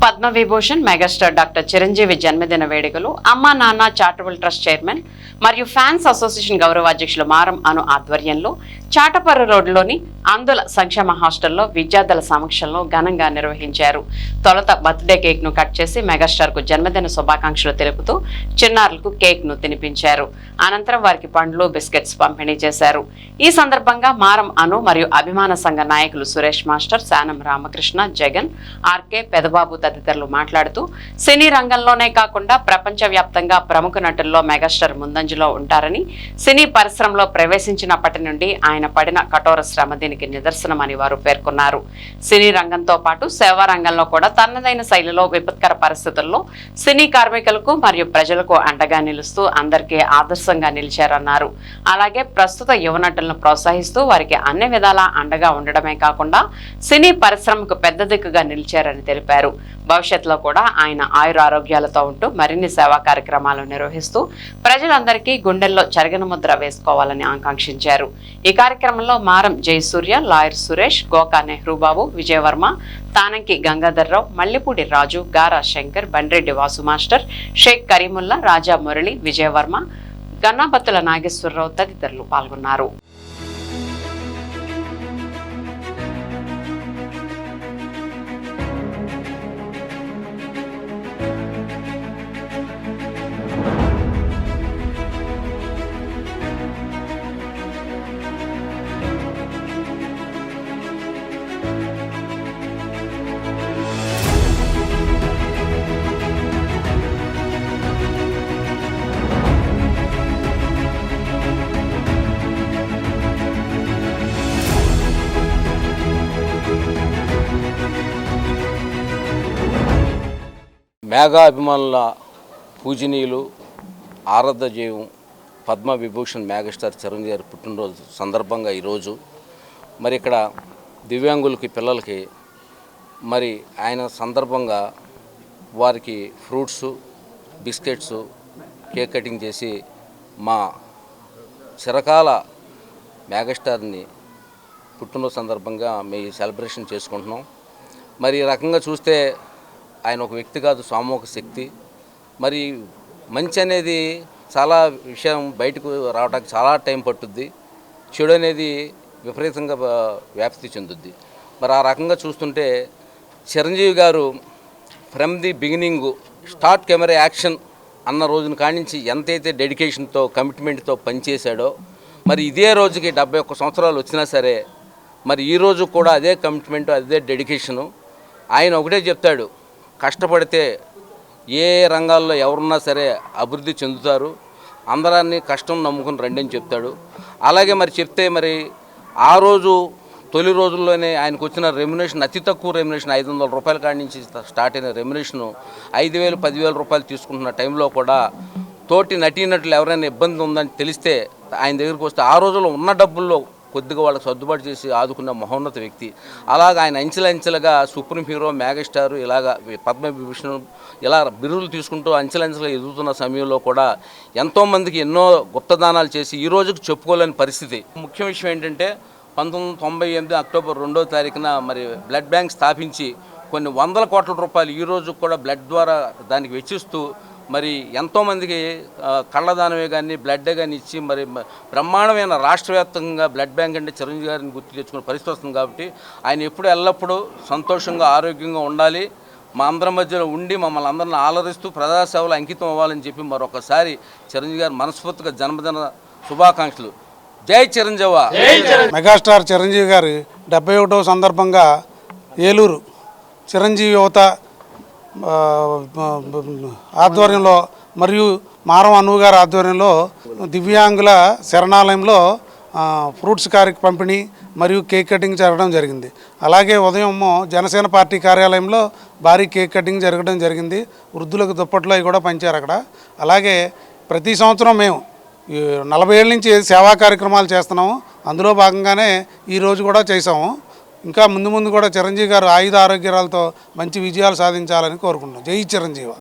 Padma Vibhushan megastar doctor Chiranjeevi జన్మదిన వేడుకలు అమ్మా నాన్న చారిటబుల్ ట్రస్ట్ చైర్మన్ మరియు ఫ్యాన్స్ అసోసియేషన్ గౌరవాధ్యక్షులు మారం అను ఆధ్వర్యంలో చాటపర్రు రోడ్డులోని అందుల సంక్షేమ హాస్టల్లో విద్యార్థుల సమక్షంలో ఘనంగా నిర్వహించారు. తొలుత బర్త్డే కేక్ ను కట్ చేసి మెగాస్టార్ కు జన్మదిన శుభాకాంక్షలు తెలుపుతూ చిన్నారులకు కేక్ ను తినిపించారు. అనంతరం వారికి పండ్లు బిస్కెట్స్ పంపిణీ చేశారు. ఈ సందర్భంగా మారం అను మరియు అభిమాన సంఘ నాయకులు సురేష్ మాస్టర్, శానం రామకృష్ణ, జగన్, ఆర్కే, పెదబాబు తదితరులు మాట్లాడుతూ సినీ రంగంలోనే కాకుండా ప్రపంచ వ్యాప్తంగా ప్రముఖ నటుల్లో మెగాస్టార్ ముందంజలో ఉంటారని, సినీ పరిశ్రమలో ప్రవేశించినప్పటి నుండి ఆయన పడిన కఠోర శ్రమ దీనికి నిదర్శనమని వారు పేర్కొన్నారు. సినీ రంగంతో పాటు సేవా రంగంలో కూడా తనదైన శైలిలో విపత్కర పరిస్థితుల్లో సినీ కార్మికులకు మరియు ప్రజలకు అండగా నిలుస్తూ అందరికీ ఆదర్శంగా నిలిచారన్నారు. అలాగే ప్రస్తుత యువ నటులను ప్రోత్సహిస్తూ వారికి అన్ని విధాలా అండగా ఉండడమే కాకుండా సినీ పరిశ్రమకు పెద్ద దిక్కుగా నిలిచారని తెలిపారు. భవిష్యత్తులో కూడా ఆయన ఆయురారోగ్యాలతో ఉంటూ మరిన్ని సేవా కార్యక్రమాలు నిర్వహిస్తూ ప్రజలందరికీ గుండెల్లో చెరగని ముద్ర వేసుకోవాలని ఆకాంక్షించారు. ఈ కార్యక్రమంలో మారం జయసూర్య, లాయర్ సురేష్, గోకా నెహ్రూబాబు, విజయవర్మ, తానంకి గంగాధర్రావు, మల్లిపూడి రాజు, గారా శంకర్, బండ్రెడ్డి వాసు మాస్టర్, షేక్ కరీముల్లా, రాజా మురళి, విజయవర్మ, గన్నాబత్తుల నాగేశ్వరరావు తదితరులు పాల్గొన్నారు. మేఘా అభిమానుల పూజనీయులు, ఆరాధ్య జయం పద్మవిభూషణ్ మెగాస్టార్ చిరంజీవి గారి పుట్టినరోజు సందర్భంగా ఈరోజు మరి ఇక్కడ దివ్యాంగులకి పిల్లలకి మరి ఆయన సందర్భంగా వారికి ఫ్రూట్స్, బిస్కెట్స్, కేక్ కటింగ్ చేసి మా చిరకాల మెగాస్టార్ని పుట్టినరోజు సందర్భంగా మేము సెలబ్రేషన్ చేసుకుంటున్నాం. మరి ఈ రకంగా చూస్తే ఆయన ఒక వ్యక్తి కాదు, సామూహిక శక్తి. మరి మంచి అనేది చాలా విషయం బయటకు రావడానికి చాలా టైం పట్టుద్ది, చెడు అనేది విపరీతంగా వ్యాప్తి చెందుద్ది. మరి ఆ రకంగా చూస్తుంటే చిరంజీవి గారు from the beginning start camera action అన్న రోజున కానించి ఎంతైతే డెడికేషన్తో కమిట్మెంట్తో పనిచేశాడో మరి ఇదే రోజుకి 71 సంవత్సరాలు వచ్చినా సరే మరి ఈరోజు కూడా అదే కమిట్మెంట్, అదే డెడికేషను. ఆయన ఒకటే చెప్తాడు, కష్టపడితే ఏ రంగాల్లో ఎవరున్నా సరే అభివృద్ధి చెందుతారు, అందరాన్ని కష్టం నమ్ముకుని రండి అని చెప్తాడు. అలాగే మరి చెప్తే మరి ఆ రోజు తొలి రోజుల్లోనే ఆయనకు వచ్చిన రెమ్యునేషన్ అతి తక్కువ రెమ్యునేషన్ 500 రూపాయల కాడి నుంచి స్టార్ట్ అయిన రెమ్యునేషను 5,000, 10,000 రూపాయలు తీసుకుంటున్న టైంలో కూడా తోటి నటీనటులు ఎవరైనా ఇబ్బంది ఉందని తెలిస్తే ఆయన దగ్గరికి వస్తే ఆ రోజుల్లో ఉన్న డబ్బుల్లో కొద్దిగా వాళ్ళకి సర్దుబాటు చేసి ఆదుకున్న మహోన్నత వ్యక్తి. అలాగ ఆయన అంచెలంచెలుగా సుప్రీం హీరో, మెగాస్టార్, ఇలాగ పద్మవిభూషణ్ ఇలా బిరుదులు తీసుకుంటూ అంచెలంచెలుగా ఎదుగుతున్న సమయంలో కూడా ఎంతోమందికి ఎన్నో గుప్తదానాలు చేసి ఈ రోజుకి చెప్పుకోలేని పరిస్థితి. ముఖ్య విషయం ఏంటంటే 1998 అక్టోబర్ 2వ తారీఖున మరి బ్లడ్ బ్యాంక్ స్థాపించి కొన్ని వందల కోట్ల రూపాయలు ఈ రోజు కూడా బ్లడ్ ద్వారా దానికి వెచ్చిస్తూ మరి ఎంతోమందికి కళ్ళదానమే కానీ బ్లడ్డే కానీ ఇచ్చి మరి బ్రహ్మాండమైన రాష్ట్ర వ్యాప్తంగా బ్లడ్ బ్యాంక్ అంటే చిరంజీవి గారిని గుర్తు తెచ్చుకునే పరిస్థితి వస్తుంది. కాబట్టి ఆయన ఎప్పుడు ఎల్లప్పుడూ సంతోషంగా ఆరోగ్యంగా ఉండాలి, మా అందరి మధ్యలో ఉండి మమ్మల్ని అందరిని ఆలరిస్తూ ప్రజాసేవలు అంకితం అవ్వాలని చెప్పి మరొకసారి చిరంజీవి గారు మనస్ఫూర్తిగా జన్మదిన శుభాకాంక్షలు. జై చిరంజీవ. మెగాస్టార్ చిరంజీవి గారి 71వ సందర్భంగా ఏలూరు చిరంజీవి యువత ఆధ్వర్యంలో మరియు మారం అను గారి ఆధ్వర్యంలో దివ్యాంగుల శరణాలయంలో ఫ్రూట్స్ పంపిణీ మరియు కేక్ కటింగ్ జరగడం జరిగింది. అలాగే ఉదయం జనసేన పార్టీ కార్యాలయంలో భారీ కేక్ కటింగ్ జరగడం జరిగింది. వృద్ధులకు దుప్పట్లు అవి కూడా పంచారు అక్కడ. అలాగే ప్రతి సంవత్సరం మేము 40 ఏళ్ళ నుంచి సేవా కార్యక్రమాలు చేస్తున్నాము. అందులో భాగంగానే ఈరోజు కూడా చేసాము. ఇంకా ముందు కూడా చిరంజీవి గారు ఆయుధ ఆరోగ్యాలతో మంచి విజయాలు సాధించాలని కోరుకుంటున్నాం. జై చిరంజీవి.